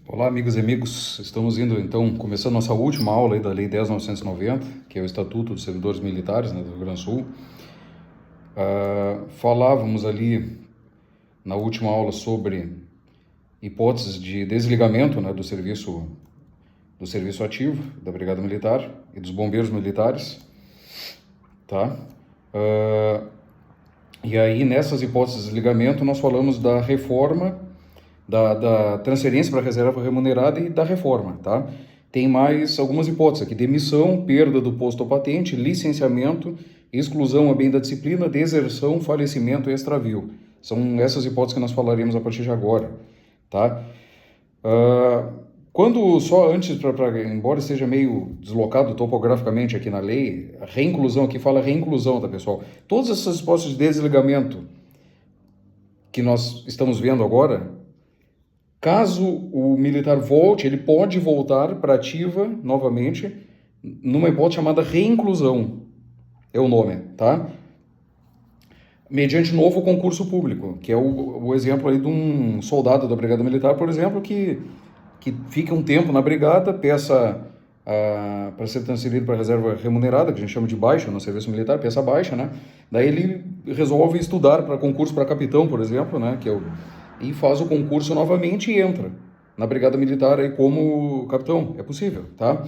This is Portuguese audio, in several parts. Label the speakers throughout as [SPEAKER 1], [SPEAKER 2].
[SPEAKER 1] Olá, amigos e amigos. Estamos indo, então, começando nossa última aula aí da Lei 10.990, que é o Estatuto dos Servidores Militares, né, do Rio Grande do Sul. Falávamos ali na última aula sobre hipóteses de desligamento, né, do serviço ativo da Brigada Militar e dos bombeiros militares, tá? E aí, nessas hipóteses de desligamento, nós falamos da reforma, da transferência para a reserva remunerada e da reforma, tá? Tem mais algumas hipóteses aqui: demissão, perda do posto ou patente, licenciamento, exclusão a bem da disciplina, deserção, falecimento e extravio. São essas hipóteses que nós falaremos a partir de agora, tá? Quando só antes, embora esteja meio deslocado topograficamente aqui na lei, a reinclusão aqui fala reinclusão, tá, pessoal? Todas essas hipóteses de desligamento que nós estamos vendo agora, caso o militar volte, ele pode voltar para ativa novamente numa hipótese chamada reinclusão, é o nome, tá? Mediante novo concurso público, que é o exemplo aí de um soldado da Brigada Militar, por exemplo, que fica um tempo na brigada, peça para ser transferido para a reserva remunerada, que a gente chama de baixa no serviço militar, peça baixa, né? Daí ele resolve estudar para concurso para capitão, por exemplo, né? E faz o concurso novamente e entra na Brigada Militar aí como capitão. É possível, tá?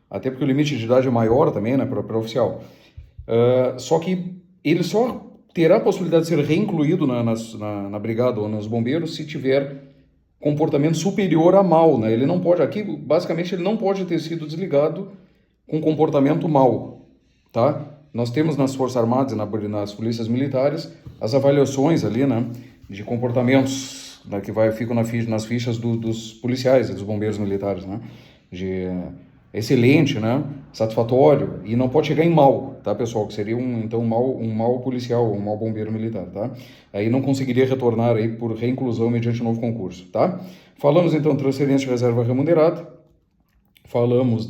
[SPEAKER 1] Até porque o limite de idade é maior também, né, para oficial. Só que ele só terá a possibilidade de ser reincluído na Brigada ou nos bombeiros se tiver comportamento superior a mal, né? Ele não pode, aqui, basicamente, ele não pode ter sido desligado com comportamento mal, tá? Nós temos nas Forças Armadas e nas polícias militares as avaliações ali, né, de comportamentos, né, que ficam nas fichas dos policiais e dos bombeiros militares, né? De excelente, né, satisfatório, e não pode chegar em mal, tá, pessoal? Que seria um mal policial, um mal bombeiro militar, tá? Aí não conseguiria retornar aí por reinclusão mediante novo concurso, tá? Falamos então transferência de reserva remunerada, falamos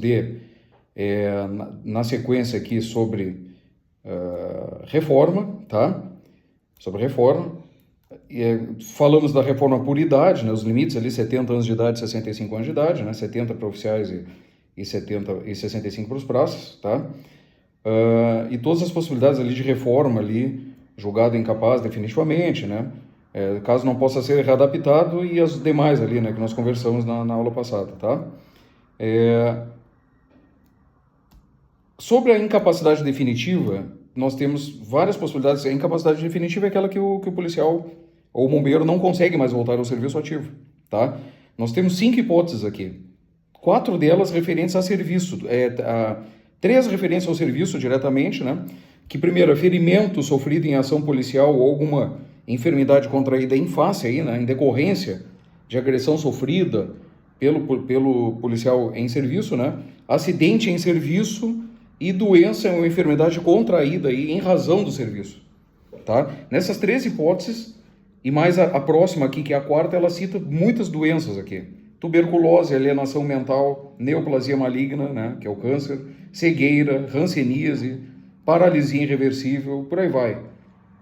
[SPEAKER 1] na sequência aqui sobre reforma, tá? Sobre reforma. Falamos da reforma por idade, né? Os limites ali, 70 anos de idade, 65 anos de idade, né? 70 para oficiais e 65 para os praças, tá? E todas as possibilidades ali de reforma ali, julgado incapaz definitivamente, né? Caso não possa ser readaptado, e as demais ali, né, que nós conversamos na aula passada, tá? Sobre a incapacidade definitiva, nós temos várias possibilidades. A incapacidade definitiva é aquela que o policial ou o bombeiro não consegue mais voltar ao serviço ativo, tá? Nós temos 5 hipóteses aqui. 4 delas referentes a serviço, 3 referentes ao serviço diretamente, né? Que primeiro é ferimento sofrido em ação policial ou alguma enfermidade contraída em face aí, né? Em decorrência de agressão sofrida pelo policial em serviço, né? Acidente em serviço e doença ou enfermidade contraída aí em razão do serviço, tá? Nessas 3 hipóteses, e mais a próxima aqui, que é a quarta, ela cita muitas doenças aqui: tuberculose, alienação mental, neoplasia maligna, né, que é o câncer, cegueira, hanseníase, paralisia irreversível, por aí vai.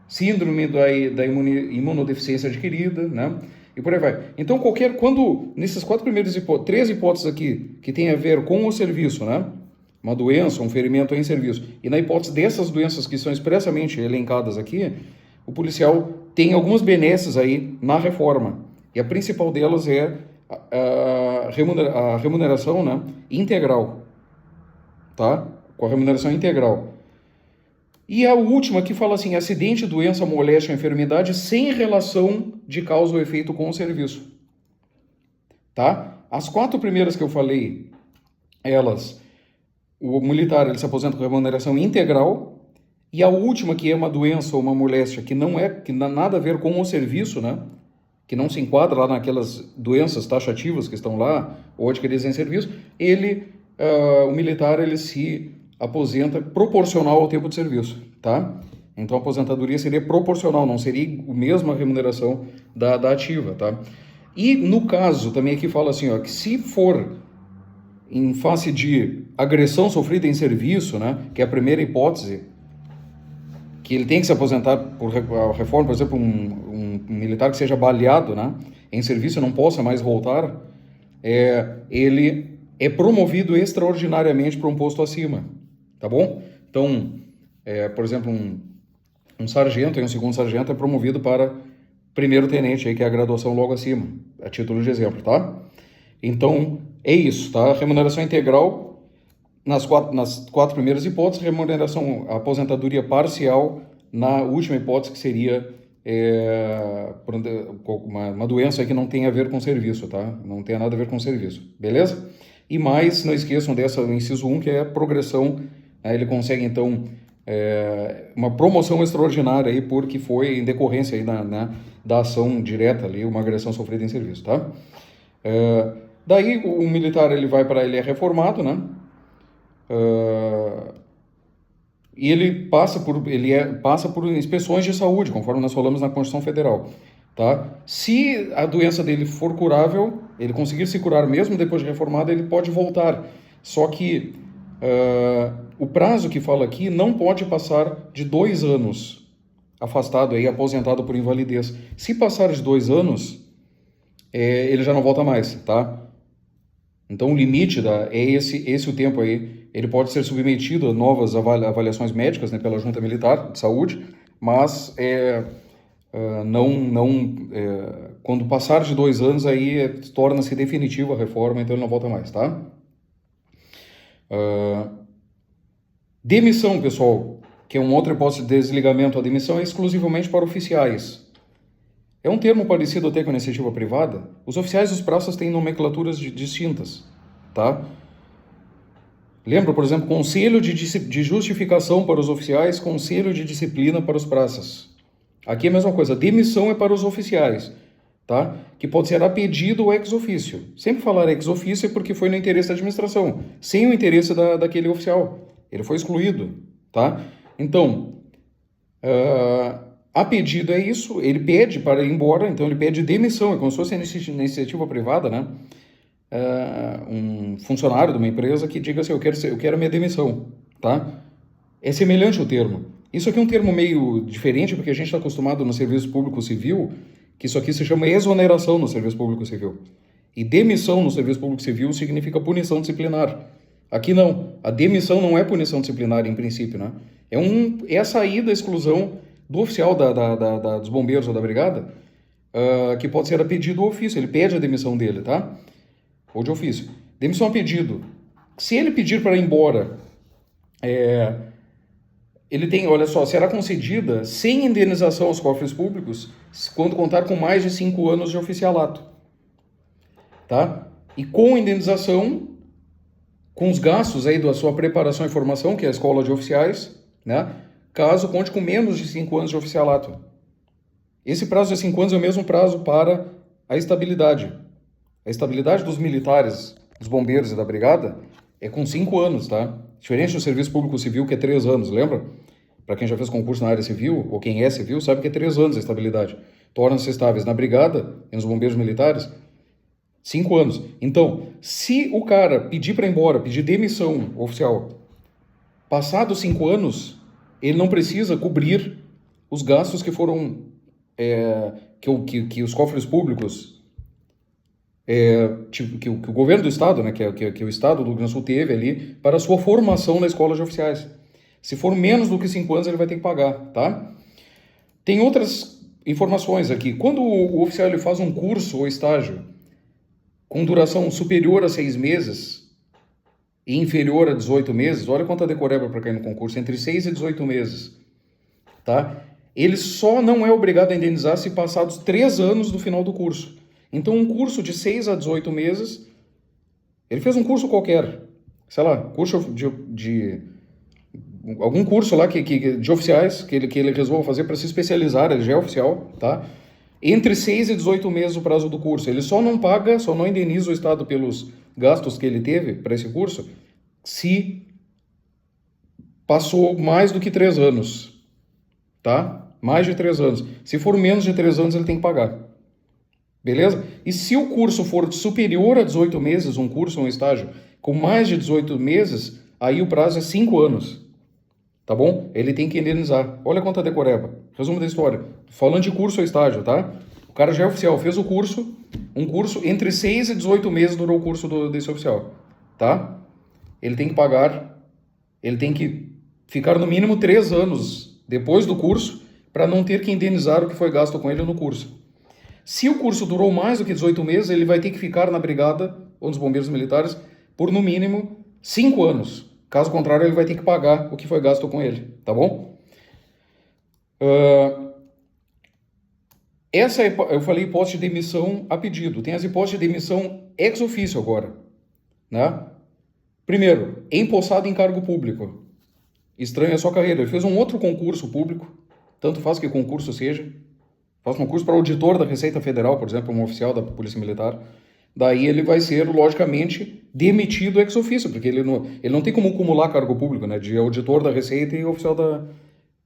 [SPEAKER 1] Síndrome da imunodeficiência adquirida, né, e por aí vai. Então, quando nessas 3 hipóteses aqui, que tem a ver com o serviço, né, uma doença, um ferimento em serviço, e na hipótese dessas doenças que são expressamente elencadas aqui, o policial tem algumas benesses aí na reforma, e a principal delas é a remuneração, né, integral, tá? Com a remuneração integral. E a última que fala assim: acidente, doença, moléstia, enfermidade sem relação de causa ou efeito com o serviço, tá? As 4 primeiras que eu falei, o militar ele se aposenta com remuneração integral, e a última, que é uma doença ou uma moléstia que não tem nada a ver com o serviço, né? Que não se enquadra lá naquelas doenças taxativas que estão lá, ou adquiridas em serviço, o militar, ele se aposenta proporcional ao tempo de serviço, tá? Então a aposentadoria seria proporcional, não seria a mesma remuneração da ativa, tá? E no caso, também aqui fala assim, ó, que se for em face de agressão sofrida em serviço, né, que é a primeira hipótese, que ele tem que se aposentar por reforma, por exemplo, um militar que seja baleado, né, em serviço, não possa mais voltar ele é promovido extraordinariamente para um posto acima, tá bom? Então, por exemplo, um sargento e um segundo sargento é promovido para primeiro tenente, aí, que é a graduação logo acima, a título de exemplo, tá? Então, é isso, tá? Remuneração integral nas quatro primeiras hipóteses, remuneração, aposentadoria parcial na última hipótese, que seria uma doença que não tem a ver com serviço, tá? Não tem nada a ver com serviço, beleza? E mais, não esqueçam dessa, inciso 1, que é a progressão, né? Ele consegue, então, uma promoção extraordinária aí, porque foi em decorrência aí da ação direta ali, uma agressão sofrida em serviço, tá? Daí o militar ele é reformado, né? E ele passa por inspeções de saúde, conforme nós falamos na Constituição Federal, tá? Se a doença dele for curável, ele conseguir se curar mesmo depois de reformado, ele pode voltar. Só que o prazo que fala aqui não pode passar de 2 anos afastado, aí, aposentado por invalidez. Se passar de 2 anos, ele já não volta mais, tá? Então o limite é esse o tempo aí. Ele pode ser submetido a novas avaliações médicas, né, pela Junta Militar de Saúde, mas quando passar de 2 anos, aí torna-se definitiva a reforma, então ele não volta mais, tá? Demissão, pessoal, que é uma outra hipótese de desligamento. A demissão é exclusivamente para oficiais. É um termo parecido até com a iniciativa privada. Os oficiais dos praças têm nomenclaturas distintas, tá? Lembra, por exemplo, conselho de justificação para os oficiais, conselho de disciplina para os praças. Aqui é a mesma coisa, demissão é para os oficiais, tá? Que pode ser a pedido ou ex officio. Sempre falar ex officio é porque foi no interesse da administração, sem o interesse daquele oficial. Ele foi excluído, tá? Então, a pedido é isso, ele pede para ir embora, então ele pede demissão, é como se fosse iniciativa privada, né? Um funcionário de uma empresa que diga assim, eu quero a minha demissão, tá? É semelhante o termo. Isso aqui é um termo meio diferente, porque a gente está acostumado no serviço público civil, que isso aqui se chama exoneração no serviço público civil. E demissão no serviço público civil significa punição disciplinar. Aqui não. A demissão não é punição disciplinar em princípio, né? É a saída, a exclusão do oficial dos bombeiros ou da brigada, que pode ser a pedido ou ofício. Ele pede a demissão dele, tá? Ou de ofício. Demissão a pedido. Se ele pedir para ir embora, ele tem, olha só, será concedida sem indenização aos cofres públicos quando contar com mais de 5 anos de oficialato, tá? E com indenização, com os gastos aí da sua preparação e formação, que é a escola de oficiais, né? Caso conte com menos de 5 anos de oficialato. Esse prazo de 5 anos é o mesmo prazo para a estabilidade. A estabilidade dos militares, dos bombeiros e da brigada é com 5 anos, tá? Diferente do serviço público civil, que é 3 anos, lembra? Para quem já fez concurso na área civil, ou quem é civil, sabe que é 3 anos a estabilidade. Tornam-se estáveis na brigada e nos bombeiros militares 5 anos. Então, se o cara pedir para ir embora, pedir demissão oficial, passados 5 anos, ele não precisa cobrir os gastos que foram que os cofres públicos, que o governo do estado, né, que o estado do Rio Grande do Sul teve ali para a sua formação na escola de oficiais. Se for menos do que 5 anos, ele vai ter que pagar, tá? Tem outras informações aqui. Quando o oficial ele faz um curso ou estágio com duração superior a 6 meses e inferior a 18 meses, olha quanta decoreba para cair no concurso, entre 6 e 18 meses, tá? Ele só não é obrigado a indenizar se passados 3 anos do final do curso. Então, um curso de 6 a 18 meses, ele fez um curso qualquer, sei lá, curso de algum curso lá de oficiais que ele resolva fazer para se especializar, ele já é oficial, tá? Entre 6 e 18 meses o prazo do curso. Ele só não paga, só não indeniza o Estado pelos gastos que ele teve para esse curso se passou mais do que 3 anos, tá? Mais de 3 anos. Se for menos de 3 anos, ele tem que pagar. Beleza? E se o curso for superior a 18 meses, um curso ou um estágio, com mais de 18 meses, aí o prazo é 5 anos. Tá bom? Ele tem que indenizar. Olha quanta decoreba. Resumo da história. Falando de curso ou estágio, tá? O cara já é oficial, fez o curso, um curso entre 6 e 18 meses durou o curso desse oficial, tá? Ele tem que pagar, ele tem que ficar no mínimo 3 anos depois do curso para não ter que indenizar o que foi gasto com ele no curso. Se o curso durou mais do que 18 meses, ele vai ter que ficar na brigada ou nos bombeiros militares por no mínimo 5 anos. Caso contrário, ele vai ter que pagar o que foi gasto com ele, tá bom? Essa, eu falei hipótese de demissão a pedido. Tem as hipóteses de demissão ex officio agora, né? Primeiro, empossado em cargo público. Estranha a sua carreira. Ele fez um outro concurso público, tanto faz que concurso seja. Faz concurso para auditor da Receita Federal, por exemplo, um oficial da Polícia Militar. Daí ele vai ser, logicamente, demitido ex officio, porque ele não tem como acumular cargo público, né? De auditor da Receita e oficial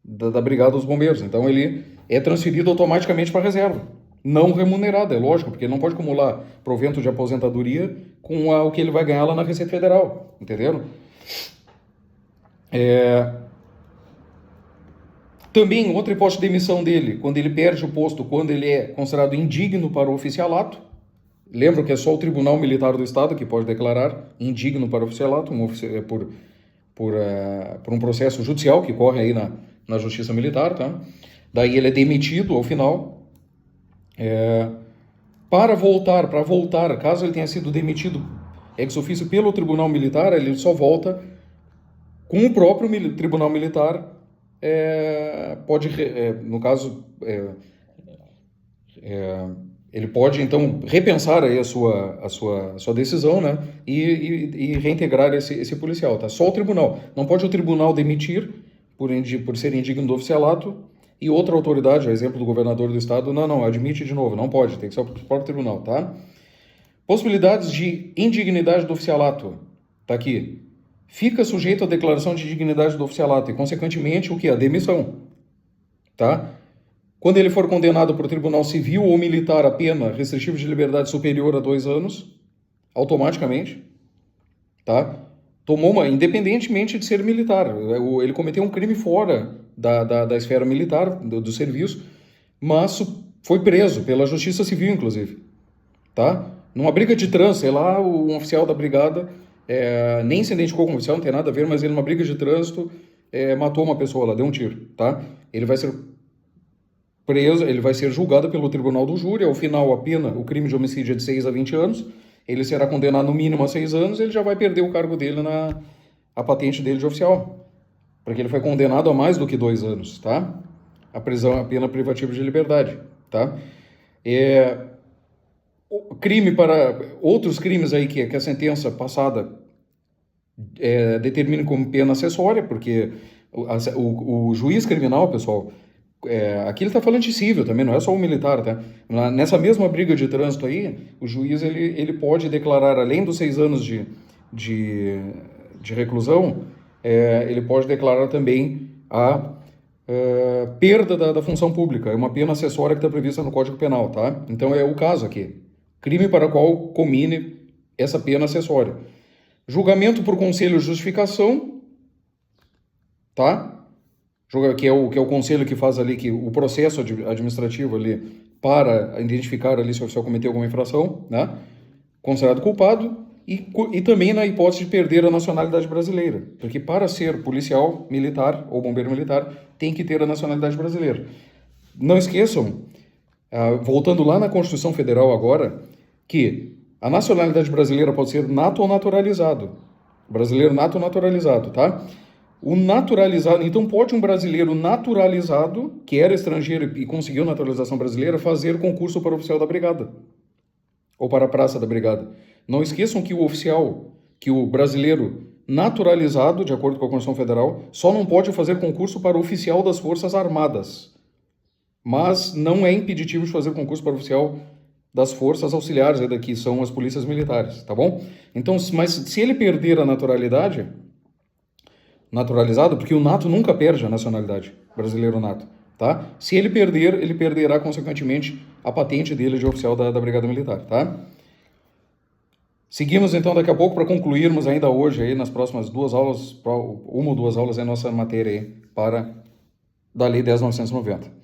[SPEAKER 1] da Brigada dos Bombeiros. Então ele é transferido automaticamente para a reserva. Não remunerado, é lógico, porque ele não pode acumular provento de aposentadoria com o que ele vai ganhar lá na Receita Federal. Entenderam? Também, outra hipótese de demissão dele, quando ele perde o posto, quando ele é considerado indigno para o oficialato. Lembro que é só o Tribunal Militar do Estado que pode declarar indigno para o oficialato, por um processo judicial que corre aí na Justiça Militar, tá? Daí ele é demitido ao final. Para voltar, caso ele tenha sido demitido ex officio pelo Tribunal Militar, ele só volta com o próprio Tribunal Militar. No caso, ele pode então repensar aí a sua decisão, né, e reintegrar esse policial, tá? Só o tribunal. Não pode o tribunal demitir por ser indigno do oficialato e outra autoridade, a exemplo do governador do estado, não, admite de novo, não pode, tem que ser o próprio tribunal, tá? Possibilidades de indignidade do oficialato, tá aqui. Fica sujeito à declaração de indignidade do oficialato e, consequentemente, o que? A demissão, tá? Quando ele for condenado por tribunal civil ou militar a pena restritiva de liberdade superior a 2 anos, automaticamente, tá? Independentemente de ser militar, ele cometeu um crime fora da esfera militar, do serviço, mas foi preso pela Justiça Civil, inclusive, tá? Numa briga de trânsito, sei lá, um oficial da brigada nem se identificou como oficial, não tem nada a ver, mas ele, numa briga de trânsito, matou uma pessoa lá, deu um tiro, tá? Ele vai ser preso, ele vai ser julgado pelo tribunal do júri. Ao final, a pena, o crime de homicídio é de 6 a 20 anos, ele será condenado no mínimo a 6 anos, ele já vai perder o cargo dele a patente dele de oficial, porque ele foi condenado a mais do que 2 anos, tá? A pena privativa de liberdade, tá? Outros crimes aí que a sentença passada determina como pena acessória, porque o juiz criminal, pessoal, aqui ele está falando de civil também, não é só o militar, tá? Nessa mesma briga de trânsito aí, o juiz ele pode declarar, além dos 6 anos de reclusão, ele pode declarar também a perda da função pública. É uma pena acessória que está prevista no Código Penal, tá? Então é o caso aqui. Crime para qual comine essa pena acessória. Julgamento por conselho de justificação, tá? Que é o conselho que faz ali o processo administrativo ali para identificar ali se o oficial cometeu alguma infração, né? Considerado culpado, e também na hipótese de perder a nacionalidade brasileira, porque para ser policial militar ou bombeiro militar tem que ter a nacionalidade brasileira. Não esqueçam, voltando lá na Constituição Federal agora, que a nacionalidade brasileira pode ser nato ou naturalizado. Brasileiro nato ou naturalizado, tá? O naturalizado, então pode um brasileiro naturalizado, que era estrangeiro e conseguiu naturalização brasileira, fazer concurso para oficial da brigada, ou para a praça da brigada. Não esqueçam que o brasileiro naturalizado, de acordo com a Constituição Federal, só não pode fazer concurso para oficial das Forças Armadas, mas não é impeditivo de fazer concurso para oficial das forças auxiliares, que são as polícias militares, tá bom? Então, mas se ele perder a naturalizado, porque o nato nunca perde a nacionalidade, brasileiro nato, tá? Se ele perder, ele perderá, consequentemente, a patente dele de oficial da Brigada Militar, tá? Seguimos, então, daqui a pouco para concluirmos ainda hoje, aí, nas próximas 2 aulas, 1 ou 2 aulas, a nossa matéria aí, da Lei 10.990.